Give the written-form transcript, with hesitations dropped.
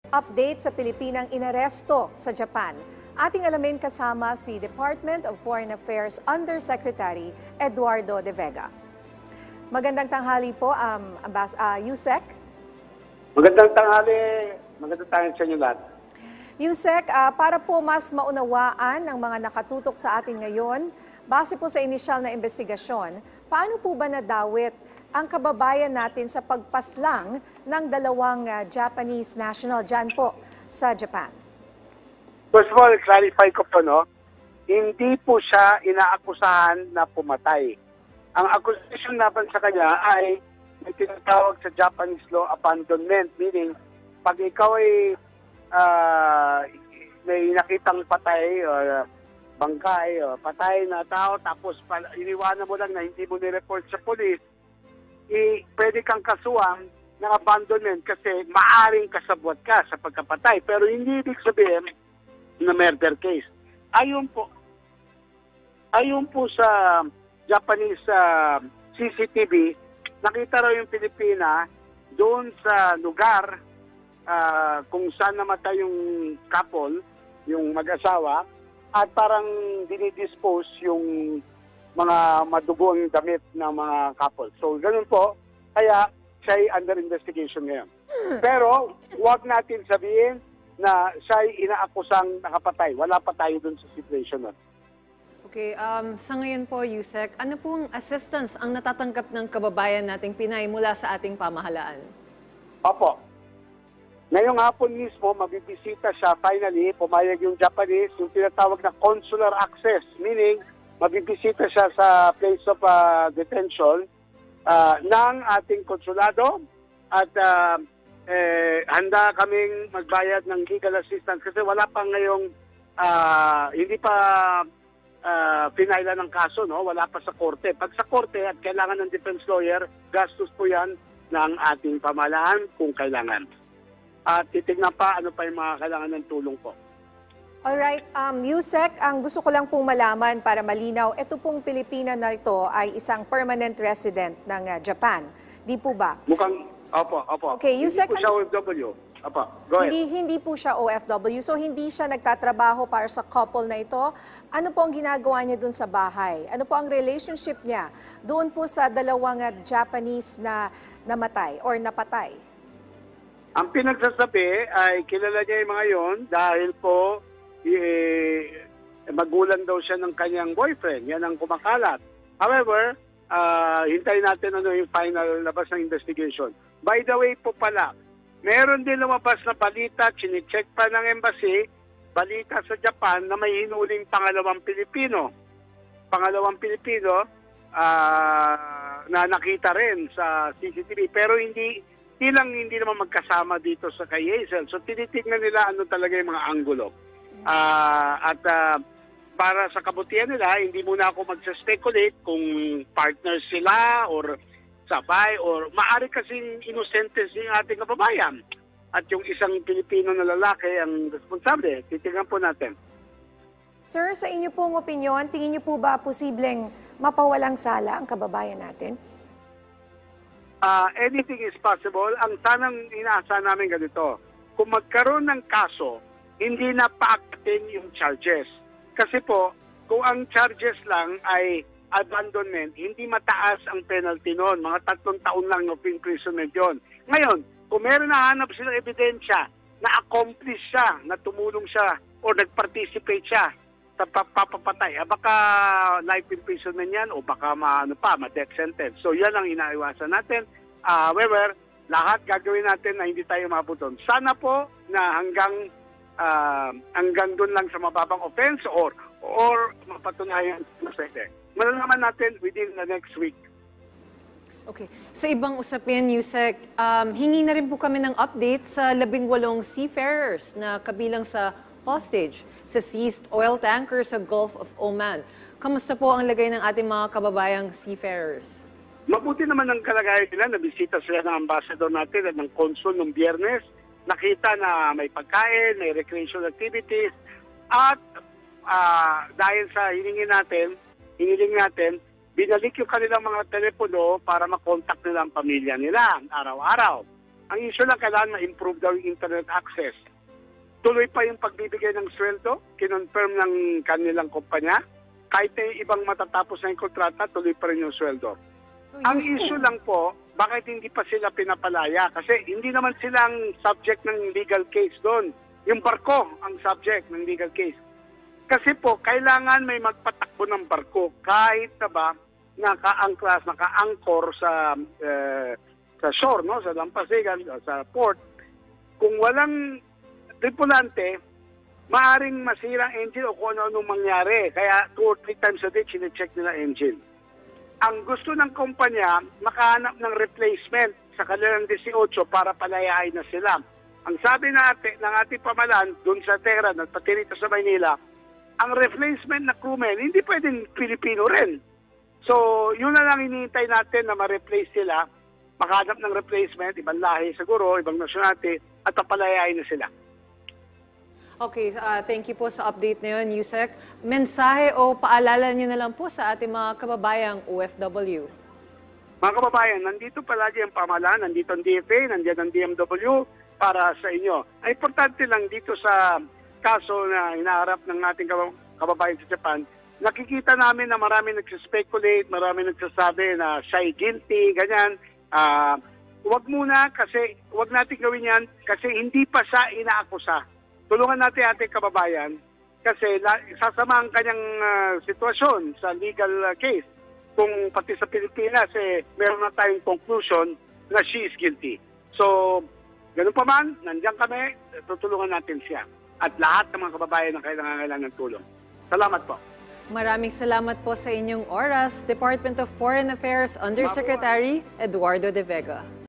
Update sa Pilipinang inaresto sa Japan. Ating alamin kasama si Department of Foreign Affairs Undersecretary Eduardo De Vega. Magandang tanghali po, Yusek. Magandang tanghali sa inyo lahat. Yusek, para po mas maunawaan ng mga nakatutok sa atin ngayon, base po sa inisyal na investigasyon, paano po ba nadawit ang kababayan natin sa pagpaslang ng dalawang Japanese national dyan po sa Japan? First of all, clarify ko po, hindi po siya inaakusahan na pumatay. Ang accusation naman sa kanya ay may tinatawag sa Japanese law abandonment, meaning pag ikaw ay may nakitang patay o bangkay o patay na tao tapos iniwanan mo lang na hindi mo nireport sa police, pwede kang kasuhan ng abandonment kasi maaring kasabwat ka sa pagkapatay. Pero hindi ibig sabihin na murder case. Ayon po sa Japanese CCTV, nakita raw yung Pilipina doon sa lugar kung saan namatay yung couple, yung mag-asawa, at parang dinidispose yung mga madugong damit ng mga couple. So, ganun po. Kaya, siya'y under investigation ngayon. Pero, huwag natin sabihin na siya'y inaakusang nakapatay. Wala pa tayo dun sa situation nun. Okay, sa ngayon po, Yusek, ano pong assistance ang natatanggap ng kababayan nating Pinay mula sa ating pamahalaan? Opo. Ngayong hapon mismo, mabibisita siya. Finally, pumayag yung Japanese, yung tinatawag na consular access, meaning mabibisita siya sa place of detention ng ating konsulado at handa kaming magbayad ng legal assistance kasi wala pa ngayong hindi pa pinailan ng kaso, wala pa sa korte. Pag sa korte at kailangan ng defense lawyer, gastos po yan ng ating pamahalaan kung kailangan. At titignan pa ano pa yung mga kailangan ng tulong po. Alright, Yusek, ang gusto ko lang pong malaman para malinaw, ito pong Pilipina na ito ay isang permanent resident ng Japan. Di po ba? Mukhang, opo. Okay, Yusek, hindi po siya OFW. Opo, go ahead. Hindi po siya OFW, so hindi siya nagtatrabaho para sa couple na ito. Ano po ang ginagawa niya doon sa bahay? Ano po ang relationship niya doon po sa dalawang Japanese na namatay or napatay? Ang pinagsasabi ay kilala niya yung mga yon dahil po magulang daw siya ng kanyang boyfriend. Yan ang kumakalat. However, hintayin natin yung final labas ng investigation. By the way po pala, meron din lumabas na balita, chine-check pa ng embassy, balita sa Japan na may hinuling pangalawang Pilipino. Pangalawang Pilipino na nakita rin sa CCTV. Pero hindi naman magkasama dito sa kay Hazel. So tinitignan nila ano talaga yung mga anggulo. Para sa kabutihan nila, hindi muna ako magsa-speculate kung partners sila or sabay or maaari kasing inosente yung ating kababayan. At yung isang Pilipino na lalaki ang responsable. Titignan po natin. Sir, sa inyo pong opinyon, tingin niyo po ba posibleng mapawalang sala ang kababayan natin? Anything is possible. Ang sanang inaasahan namin ganito, kung magkaroon ng kaso, hindi na paakatin yung charges. Kasi po, kung ang charges lang ay abandonment, hindi mataas ang penalty noon. Mga 3 taon lang of imprisonment yun. Ngayon, kung meron nahanap silang ebidensya na accomplish siya, na tumulong siya o nag-participate siya sa papapatay, baka life imprisonment yan o baka ma-death sentence. So yan ang inaiwasan natin. However, lahat gagawin natin na hindi tayo mabuton. Sana po na hanggang doon lang sa mababang offense or mapatunayan na pwede. Malalaman natin within the next week. Okay. Sa ibang usapin, Yusek, hingi na rin po kami ng update sa 18 seafarers na kabilang sa hostage sa seized oil tanker sa Gulf of Oman. Kamusta po ang lagay ng ating mga kababayang seafarers? Mabuti naman ang kalagayan nila. Nabisita sila ng ambassador natin at ng consul ng Biyernes. Nakita na may pagkain, may recreational activities. At dahil sa hiniling natin, binalik yung kanilang mga telepono para makontak nila ang pamilya nila araw-araw. Ang issue lang, kailangan ma-improve daw yung internet access. Tuloy pa yung pagbibigay ng sweldo, kinonfirm ng kanilang kumpanya. Kahit na yung ibang matatapos na yung kontrata, tuloy pa rin yung sweldo. So, Ang issue lang po, bakit hindi pa sila pinapalaya? Kasi hindi naman sila ang subject ng legal case doon. Yung barko ang subject ng legal case. Kasi po, kailangan may magpatakbo ng barko kahit na ba naka-angklas, naka-anchor sa shore, no? Sa Lampasigan, sa port. Kung walang tripulante, maaring masira ang engine o kung ano-anong mangyari. Kaya 2 or 3 times a day, chinecheck nila engine. Ang gusto ng kumpanya, makahanap ng replacement sa kanilang 18 para palayain na sila. Ang sabi natin ng ating pamalan doon sa Tehran at pati rito sa Maynila, ang replacement na crewmen, hindi pwedeng Pilipino rin. So, yun na lang hinihintay natin na ma-replace sila, makahanap ng replacement, ibang lahi siguro, ibang nasyonality, at papalayain na sila. Okay, thank you po sa update na yun, Yusek. Mensahe o paalala niyo na lang po sa ating mga kababayang OFW. Mga kababayan, nandito palagi ang pamahalaan, nandito ang DFA, nandiyan ang DMW para sa inyo. Ang importante lang dito sa kaso na hinaharap ng ating kababayan sa Japan, nakikita namin na marami nagsispekulate, marami nagsasabi na siya'y guilty, ganyan. Huwag muna kasi, huwag natin gawin yan kasi hindi pa siya inaakusa. Tulungan natin ating kababayan kasi sasama ang kanyang sitwasyon sa legal case. Kung pati sa Pilipinas, meron na tayong conclusion na she is guilty. So, ganun pa man, nandiyan kami, tutulungan natin siya. At lahat ng mga kababayan na kailangan ng tulong. Salamat po. Maraming salamat po sa inyong oras, Department of Foreign Affairs Undersecretary Eduardo De Vega.